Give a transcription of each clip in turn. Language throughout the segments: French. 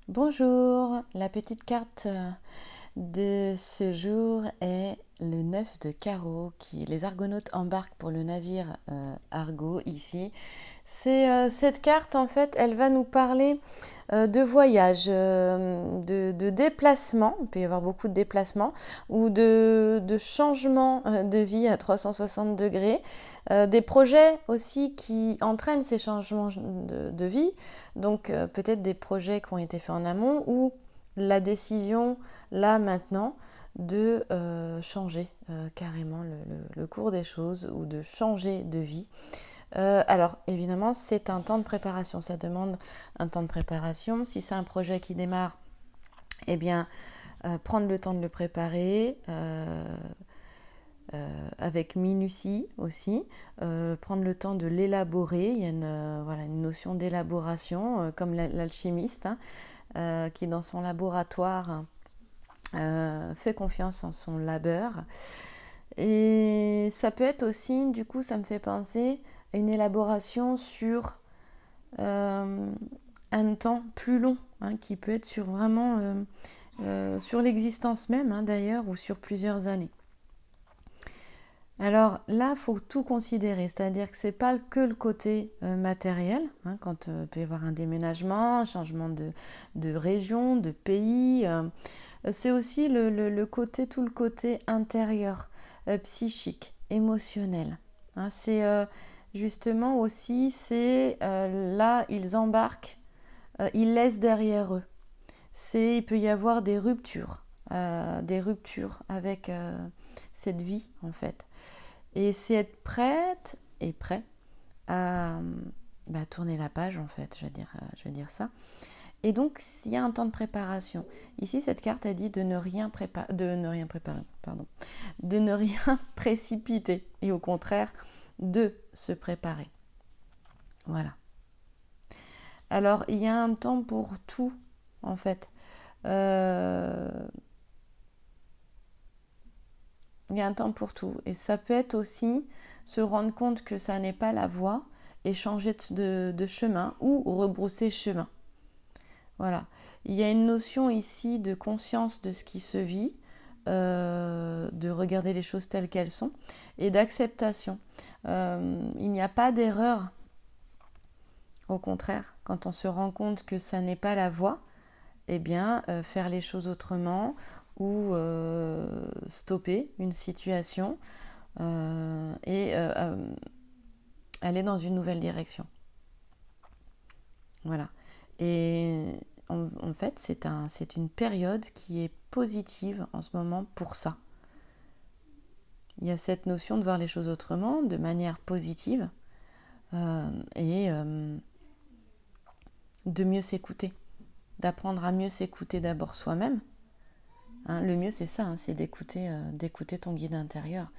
Bonjour, la petite carte de ce jour est le 9 de carreau qui les Argonautes embarquent pour le navire Argo ici. Cette carte en fait, elle va nous parler de voyage, de déplacement, il peut y avoir beaucoup de déplacements, ou de changement de vie à 360 degrés, des projets aussi qui entraînent ces changements de vie, donc peut-être des projets qui ont été faits en amont, ou la décision là maintenant de changer carrément le cours des choses ou de changer de vie. Alors évidemment c'est un temps de préparation, ça demande un temps de préparation. Si c'est un projet qui démarre, eh bien prendre le temps de le préparer avec minutie aussi, prendre le temps de l'élaborer. Il y a une notion d'élaboration comme l'alchimiste qui dans son laboratoire fait confiance en son labeur. Et ça peut être aussi, du coup, ça me fait penser à une élaboration sur un temps plus long, qui peut être sur vraiment sur l'existence même, d'ailleurs, ou sur plusieurs années. Alors là, il faut tout considérer, c'est-à-dire que ce n'est pas que le côté matériel, quand il peut y avoir un déménagement, un changement de région, de pays. C'est aussi tout le côté intérieur, psychique, émotionnel. C'est justement aussi, là, ils embarquent, ils laissent derrière eux. Il peut y avoir des ruptures avec cette vie en fait. Et c'est être prête et prêt à tourner la page en fait, je vais dire ça. Et donc, il y a un temps de préparation. Ici, cette carte a dit de ne rien préparer, de ne rien précipiter et au contraire de se préparer. Voilà. Alors, il y a un temps pour tout, en fait. Il y a un temps pour tout. Et ça peut être aussi se rendre compte que ça n'est pas la voie et changer de chemin ou rebrousser chemin. Voilà. Il y a une notion ici de conscience de ce qui se vit, de regarder les choses telles qu'elles sont et d'acceptation. Il n'y a pas d'erreur. Au contraire, quand on se rend compte que ça n'est pas la voie, eh bien, faire les choses autrement ou stopper une situation et aller dans une nouvelle direction. Voilà. Et en fait, c'est une période qui est positive en ce moment pour ça. Il y a cette notion de voir les choses autrement, de manière positive, et de mieux s'écouter, d'apprendre à mieux s'écouter d'abord soi-même. Le mieux, c'est ça, c'est d'écouter ton guide intérieur.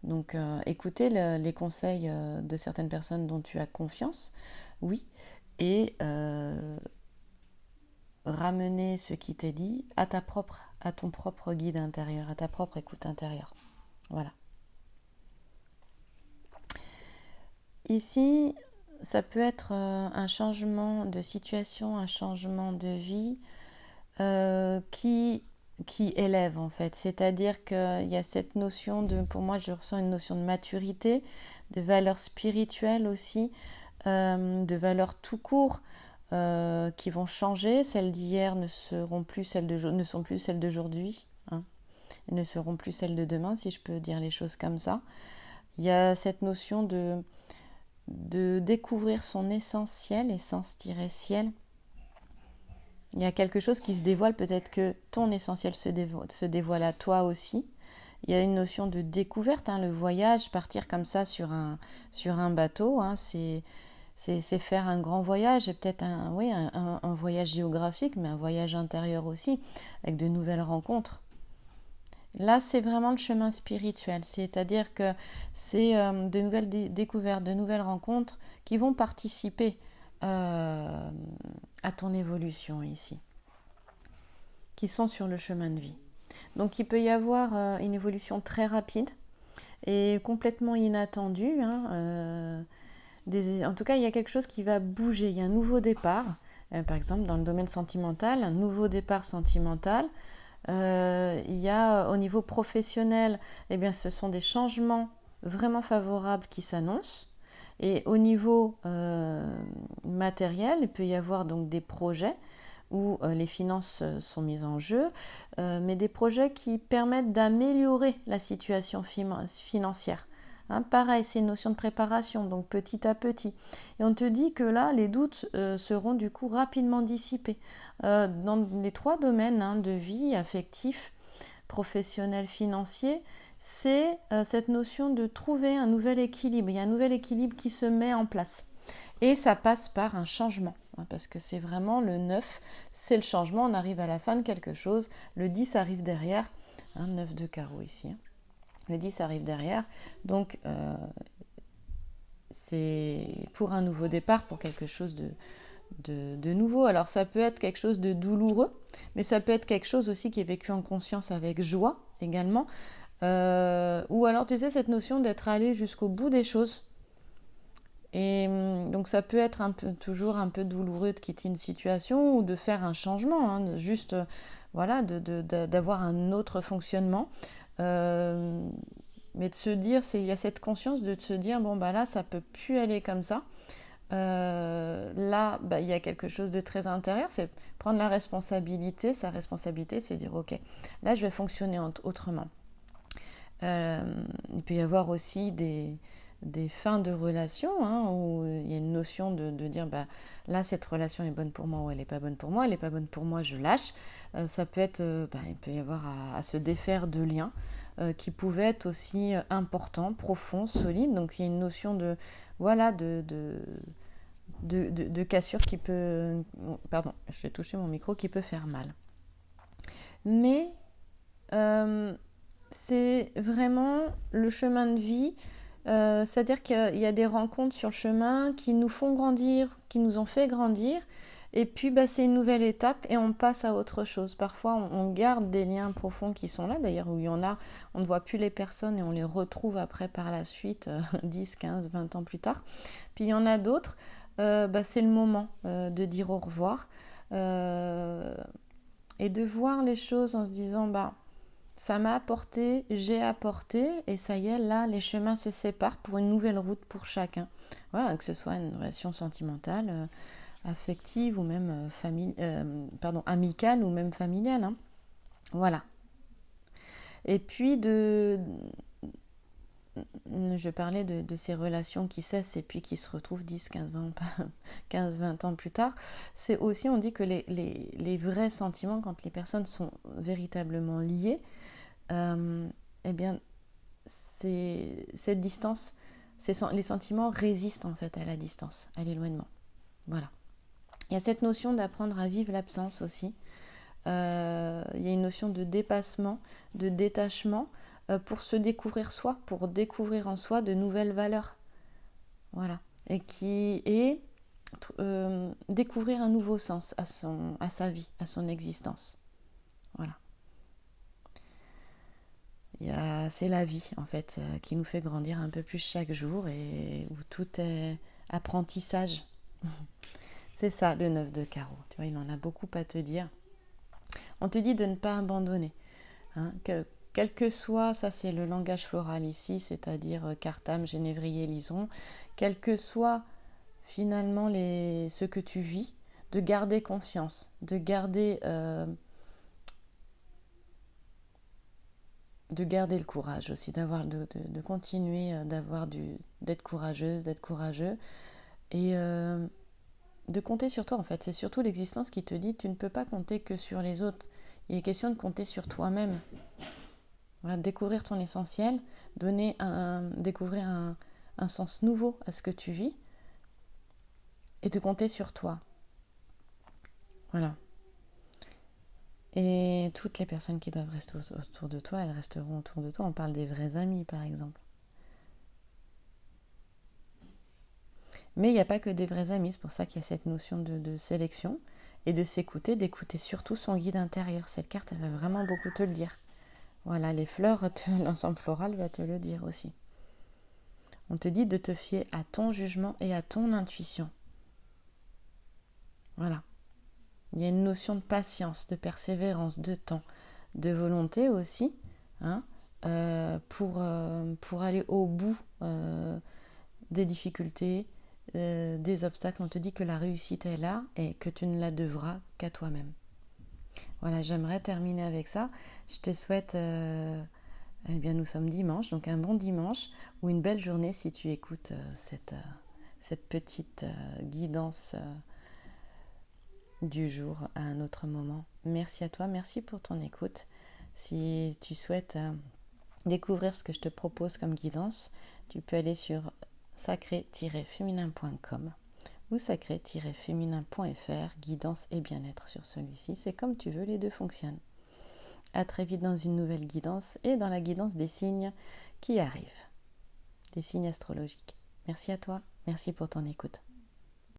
Donc, écouter les conseils de certaines personnes dont tu as confiance, oui, et ramener ce qui t'est dit à ton propre guide intérieur, à ta propre écoute intérieure. Voilà. Ici, ça peut être un changement de situation, un changement de vie qui élève en fait. C'est-à-dire qu'il y a cette notion pour moi, je ressens une notion de maturité, de valeur spirituelle aussi, de valeurs tout court qui vont changer. Celles d'hier ne sont plus celles d'aujourd'hui, ne seront plus celles de demain, si je peux dire les choses comme ça. Il y a cette notion de découvrir son essentiel, essence-ciel. Il y a quelque chose qui se dévoile, peut-être que ton essentiel se dévoile à toi aussi. Il y a une notion de découverte, le voyage, partir comme ça sur un bateau, c'est faire un grand voyage et peut-être un voyage géographique, mais un voyage intérieur aussi, avec de nouvelles rencontres. Là, c'est vraiment le chemin spirituel, c'est-à-dire que c'est de nouvelles découvertes, de nouvelles rencontres qui vont participer à ton évolution ici, qui sont sur le chemin de vie. Donc il peut y avoir une évolution très rapide et complètement inattendue. En tout cas, il y a quelque chose qui va bouger, il y a un nouveau départ, Par exemple, dans le domaine sentimental, un nouveau départ sentimental. Il y a au niveau professionnel, eh bien, ce sont des changements vraiment favorables qui s'annoncent. Et au niveau matériel, il peut y avoir donc des projets où les finances sont mises en jeu, mais des projets qui permettent d'améliorer la situation financière. Hein, pareil, c'est une notion de préparation, donc petit à petit. Et on te dit que là, les doutes seront du coup rapidement dissipés. Dans les 3 domaines, hein, de vie, affectif, professionnel, financier, c'est cette notion de trouver un nouvel équilibre. Il y a un nouvel équilibre qui se met en place. Et ça passe par un changement, hein, parce que c'est vraiment le 9, c'est le changement, on arrive à la fin de quelque chose, le 10 arrive derrière, hein, 9 de carreau ici, hein. Le 10 arrive derrière, donc c'est pour un nouveau départ, pour quelque chose de nouveau. Alors ça peut être quelque chose de douloureux, mais ça peut être quelque chose aussi qui est vécu en conscience avec joie également, ou alors tu sais cette notion d'être allé jusqu'au bout des choses. Et donc ça peut être toujours un peu douloureux de quitter une situation ou de faire un changement, hein, juste voilà, d'avoir un autre fonctionnement. Mais de se dire, il y a cette conscience de se dire, bon bah là ça peut plus aller comme ça. Là, bah, il y a quelque chose de très intérieur, c'est prendre la responsabilité, sa responsabilité, c'est dire ok, là je vais fonctionner autrement. Il peut y avoir aussi des fins de relation, hein, où il y a une notion de dire bah, là cette relation est bonne pour moi ou elle n'est pas bonne pour moi, elle n'est pas bonne pour moi, je lâche. Ça peut être, il peut y avoir à se défaire de liens qui pouvaient être aussi importants, profonds, solides. Donc il y a une notion de voilà de cassure qui peut, pardon, je vais toucher mon micro, qui peut faire mal. Mais c'est vraiment le chemin de vie. C'est-à-dire qu'il y a des rencontres sur le chemin qui nous font grandir, qui nous ont fait grandir. Et puis, bah, c'est une nouvelle étape et on passe à autre chose. Parfois, on garde des liens profonds qui sont là. D'ailleurs, où il y en a, on ne voit plus les personnes et on les retrouve après par la suite, 10, 15, 20 ans plus tard. Puis, il y en a d'autres, bah, c'est le moment de dire au revoir et de voir les choses en se disant, bah, ça m'a apporté, j'ai apporté, et ça y est, là, les chemins se séparent pour une nouvelle route pour chacun. Voilà, que ce soit une relation sentimentale, affective ou même amicale ou même familiale. Hein. Voilà. Et puis, je parlais de ces relations qui cessent et puis qui se retrouvent 10, 15, 20 ans plus tard. C'est aussi, on dit que les vrais sentiments, quand les personnes sont véritablement liées, eh bien, cette distance, les sentiments résistent en fait à la distance, à l'éloignement. Voilà. Il y a cette notion d'apprendre à vivre l'absence aussi. Il y a une notion de dépassement, de détachement pour se découvrir soi, pour découvrir en soi de nouvelles valeurs. Voilà. Et découvrir un nouveau sens à sa vie, à son existence. Voilà. C'est la vie en fait qui nous fait grandir un peu plus chaque jour et où tout est apprentissage. C'est ça le 9 de carreau. Tu vois, il en a beaucoup à te dire. On te dit de ne pas abandonner. Hein, quel que soit, ça c'est le langage floral ici, c'est-à-dire cartame, génévrier, liseron, quel que soit finalement ce que tu vis, de garder confiance, de garder le courage aussi, de continuer d'être courageuse, d'être courageux et de compter sur toi en fait. C'est surtout l'existence qui te dit tu ne peux pas compter que sur les autres. Il est question de compter sur toi-même. Voilà, découvrir ton essentiel, découvrir un sens nouveau à ce que tu vis et de compter sur toi. Voilà. Et toutes les personnes qui doivent rester autour de toi, elles resteront autour de toi. On parle des vrais amis, par exemple. Mais il n'y a pas que des vrais amis, c'est pour ça qu'il y a cette notion de sélection et de s'écouter, d'écouter surtout son guide intérieur. Cette carte, elle va vraiment beaucoup te le dire. Voilà, les fleurs, l'ensemble floral va te le dire aussi. On te dit de te fier à ton jugement et à ton intuition. Voilà. Il y a une notion de patience, de persévérance, de temps, de volonté aussi, hein, pour aller au bout des difficultés, des obstacles. On te dit que la réussite est là et que tu ne la devras qu'à toi-même. Voilà, j'aimerais terminer avec ça. Je te souhaite, eh bien, nous sommes dimanche, donc un bon dimanche ou une belle journée si tu écoutes cette petite guidance du jour à un autre moment. Merci à toi, merci pour ton écoute. Si tu souhaites découvrir ce que je te propose comme guidance, tu peux aller sur sacré-féminin.com ou sacré-féminin.fr, guidance et bien-être sur celui-ci. C'est comme tu veux, les deux fonctionnent. À très vite dans une nouvelle guidance et dans la guidance des signes qui arrivent, des signes astrologiques. Merci à toi, merci pour ton écoute.